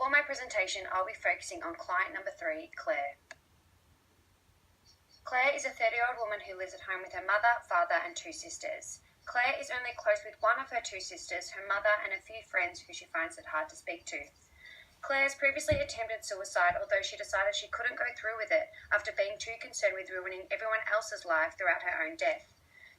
For my presentation, I'll be focusing on client number 3, Claire. Claire is a 30-year-old woman who lives at home with her mother, father, and 2 sisters. Claire is only close with one of her 2 sisters, her mother, and a few friends who she finds it hard to speak to. Claire has previously attempted suicide, although she decided she couldn't go through with it after being too concerned with ruining everyone else's life throughout her own death.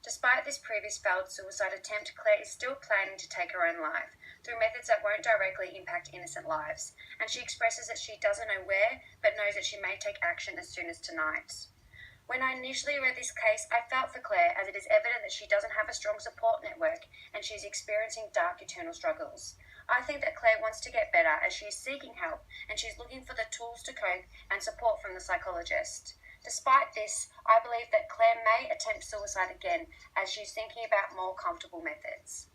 Despite this previous failed suicide attempt, Claire is still planning to take her own life through methods that won't directly impact innocent lives, and she expresses that she doesn't know where, but knows that she may take action as soon as tonight. When I initially read this case, I felt for Claire, as it is evident that she doesn't have a strong support network and she is experiencing dark internal struggles. I think that Claire wants to get better as she is seeking help and she's looking for the tools to cope and support from the psychologist. Despite this, I believe that Claire may attempt suicide again as she's thinking about more comfortable methods.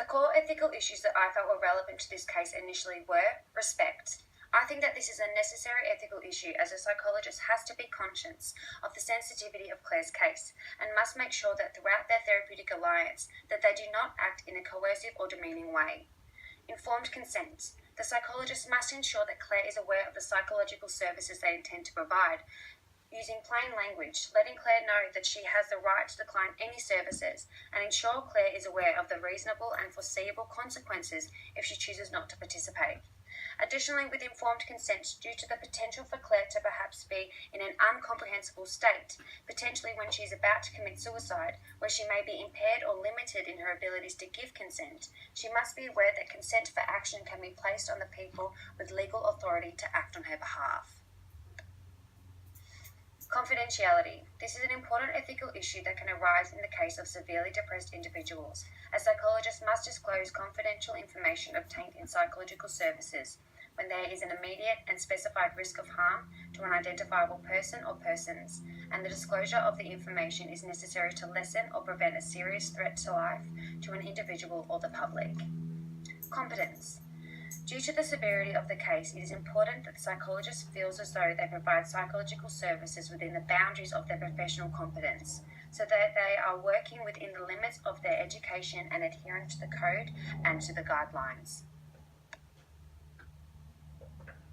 The core ethical issues that I felt were relevant to this case initially were respect. I think that this is a necessary ethical issue as a psychologist has to be conscious of the sensitivity of Claire's case and must make sure that throughout their therapeutic alliance that they do not act in a coercive or demeaning way. Informed consent. The psychologist must ensure that Claire is aware of the psychological services they intend to provide, using plain language, letting Claire know that she has the right to decline any services, and ensure Claire is aware of the reasonable and foreseeable consequences if she chooses not to participate. Additionally, with informed consent, due to the potential for Claire to perhaps be in an incomprehensible state, potentially when she is about to commit suicide, where she may be impaired or limited in her abilities to give consent, she must be aware that consent for action can be placed on the people with legal authority to act on her behalf. Confidentiality. This is an important ethical issue that can arise in the case of severely depressed individuals. A psychologist must disclose confidential information obtained in psychological services when there is an immediate and specified risk of harm to an identifiable person or persons, and the disclosure of the information is necessary to lessen or prevent a serious threat to life to an individual or the public. Competence. Due to the severity of the case, it is important that the psychologist feels as though they provide psychological services within the boundaries of their professional competence, so that they are working within the limits of their education and adhering to the code and to the guidelines.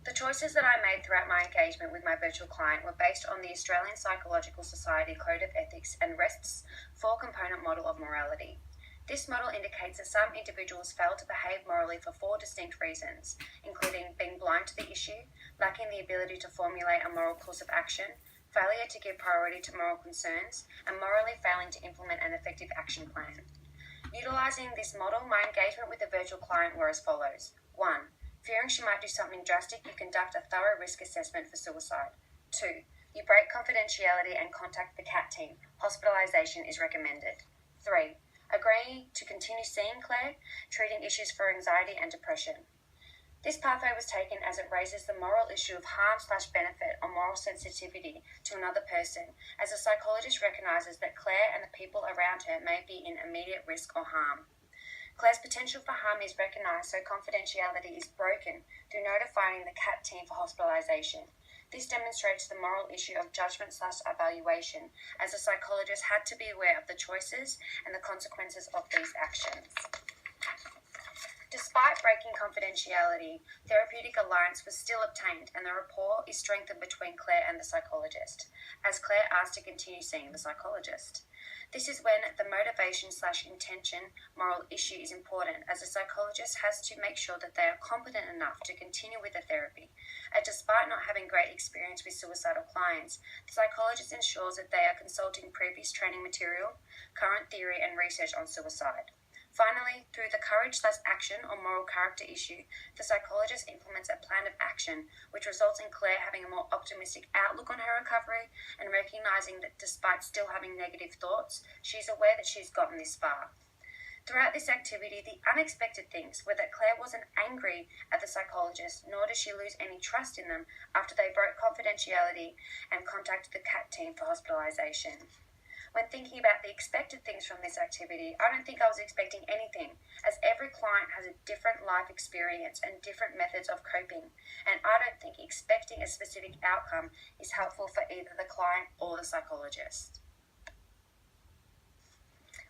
The choices that I made throughout my engagement with my virtual client were based on the Australian Psychological Society Code of Ethics and REST's 4-component model of morality. This model indicates that some individuals fail to behave morally for 4 distinct reasons, including being blind to the issue, lacking the ability to formulate a moral course of action, failure to give priority to moral concerns, and morally failing to implement an effective action plan. Utilising this model, my engagement with the virtual client were as follows. 1. Fearing she might do something drastic, you conduct a thorough risk assessment for suicide. 2. You break confidentiality and contact the CAT team. Hospitalisation is recommended. 3. Agree to continue seeing Claire, treating issues for anxiety and depression. This pathway was taken as it raises the moral issue of harm/benefit or moral sensitivity to another person, as the psychologist recognises that Claire and the people around her may be in immediate risk or harm. Claire's potential for harm is recognised, so confidentiality is broken through notifying the CAT team for hospitalisation. This demonstrates the moral issue of judgment/evaluation, as the psychologist had to be aware of the choices and the consequences of these actions. Despite breaking confidentiality, therapeutic alliance was still obtained and the rapport is strengthened between Claire and the psychologist, as Claire asked to continue seeing the psychologist. This is when the motivation/intention moral issue is important, as the psychologist has to make sure that they are competent enough to continue with the therapy. And despite not having great experience with suicidal clients, the psychologist ensures that they are consulting previous training material, current theory and research on suicide. Finally, through the courage/action or moral character issue, the psychologist implements a plan of action, which results in Claire having a more optimistic outlook on her recovery and recognising that despite still having negative thoughts, she is aware that she's gotten this far. Throughout this activity, the unexpected things were that Claire wasn't angry at the psychologist, nor did she lose any trust in them after they broke confidentiality and contacted the CAT team for hospitalisation. When thinking about the expected things from this activity, I don't think I was expecting anything, as every client has a different life experience and different methods of coping, and I don't think expecting a specific outcome is helpful for either the client or the psychologist.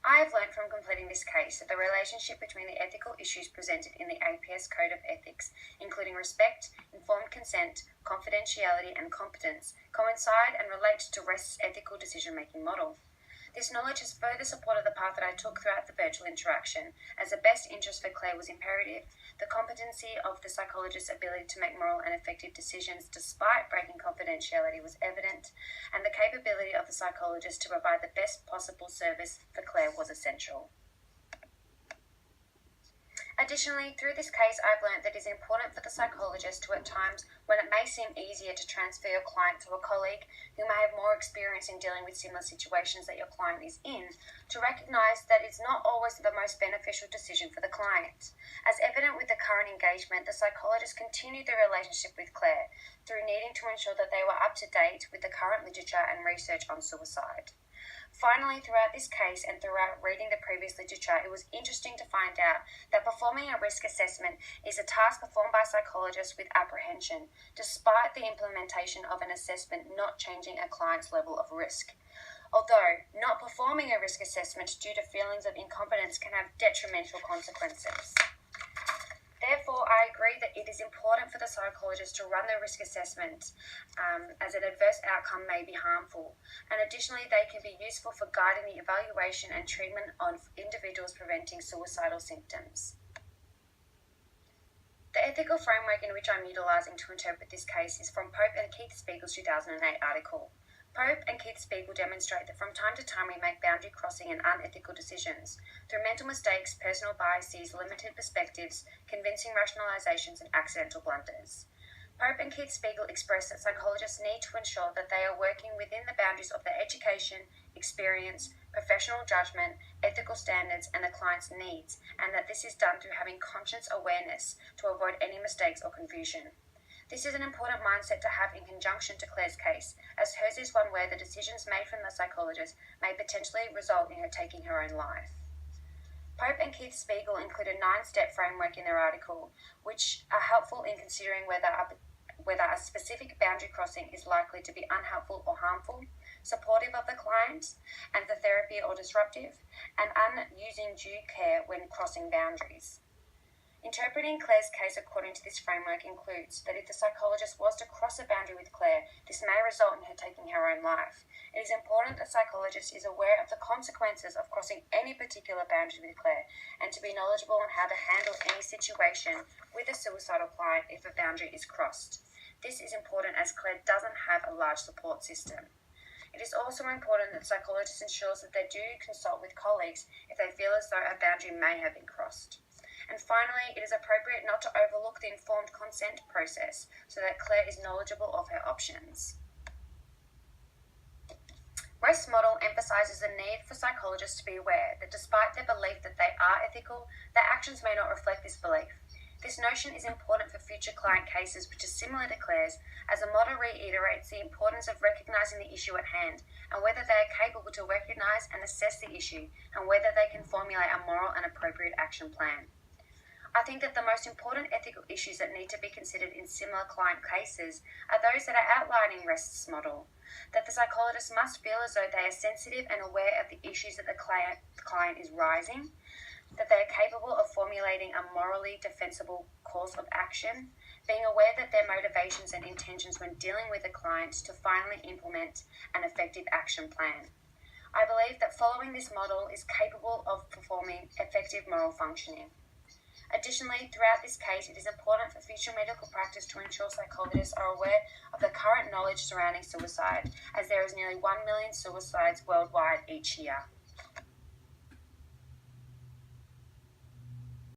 I have learned from completing this case that the relationship between the ethical issues presented in the APS Code of Ethics, including respect, informed consent, confidentiality, and competence, coincide and relate to REST's ethical decision-making model. This knowledge has further supported the path that I took throughout the virtual interaction, as the best interest for Claire was imperative, the competency of the psychologist's ability to make moral and effective decisions despite breaking confidentiality was evident, and the capability of the psychologist to provide the best possible service for Claire was essential. Additionally, through this case, I've learned that it is important for the psychologist to, at times, when it may seem easier to transfer your client to a colleague who may have more experience in dealing with similar situations that your client is in, to recognise that it's not always the most beneficial decision for the client. As evident with the current engagement, the psychologist continued the relationship with Claire through needing to ensure that they were up to date with the current literature and research on suicide. Finally, throughout this case and throughout reading the previous literature, it was interesting to find out that performing a risk assessment is a task performed by psychologists with apprehension, despite the implementation of an assessment not changing a client's level of risk. Although, not performing a risk assessment due to feelings of incompetence can have detrimental consequences. Therefore, I agree that it is important for the psychologist to run the risk assessment as an adverse outcome may be harmful, and additionally they can be useful for guiding the evaluation and treatment of individuals preventing suicidal symptoms. The ethical framework in which I'm utilising to interpret this case is from Pope and Keith Spiegel's 2008 article. Pope and Keith Spiegel demonstrate that from time to time we make boundary crossing and unethical decisions through mental mistakes, personal biases, limited perspectives, convincing rationalizations, and accidental blunders. Pope and Keith Spiegel express that psychologists need to ensure that they are working within the boundaries of their education, experience, professional judgment, ethical standards, and the client's needs, and that this is done through having conscious awareness to avoid any mistakes or confusion. This is an important mindset to have in conjunction to Claire's case, as hers is one where the decisions made from the psychologist may potentially result in her taking her own life. Pope and Keith Spiegel include a 9-step framework in their article, which are helpful in considering whether a specific boundary crossing is likely to be unhelpful or harmful, supportive of the client and the therapy or disruptive, and using due care when crossing boundaries. Interpreting Claire's case according to this framework includes that if the psychologist was to cross a boundary with Claire, this may result in her taking her own life. It is important that the psychologist is aware of the consequences of crossing any particular boundary with Claire and to be knowledgeable on how to handle any situation with a suicidal client if a boundary is crossed. This is important as Claire doesn't have a large support system. It is also important that the psychologist ensures that they do consult with colleagues if they feel as though a boundary may have been crossed. And finally, it is appropriate not to overlook the informed consent process so that Claire is knowledgeable of her options. REST's model emphasises the need for psychologists to be aware that despite their belief that they are ethical, their actions may not reflect this belief. This notion is important for future client cases which are similar to Claire's, as the model reiterates the importance of recognising the issue at hand and whether they are capable to recognise and assess the issue and whether they can formulate a moral and appropriate action plan. I think that the most important ethical issues that need to be considered in similar client cases are those that are outlined in REST's model. That the psychologist must feel as though they are sensitive and aware of the issues that the client is raising, that they are capable of formulating a morally defensible course of action, being aware that their motivations and intentions when dealing with a client to finally implement an effective action plan. I believe that following this model is capable of performing effective moral functioning. Additionally, throughout this case, it is important for future medical practice to ensure psychologists are aware of the current knowledge surrounding suicide, as there is nearly 1 million suicides worldwide each year.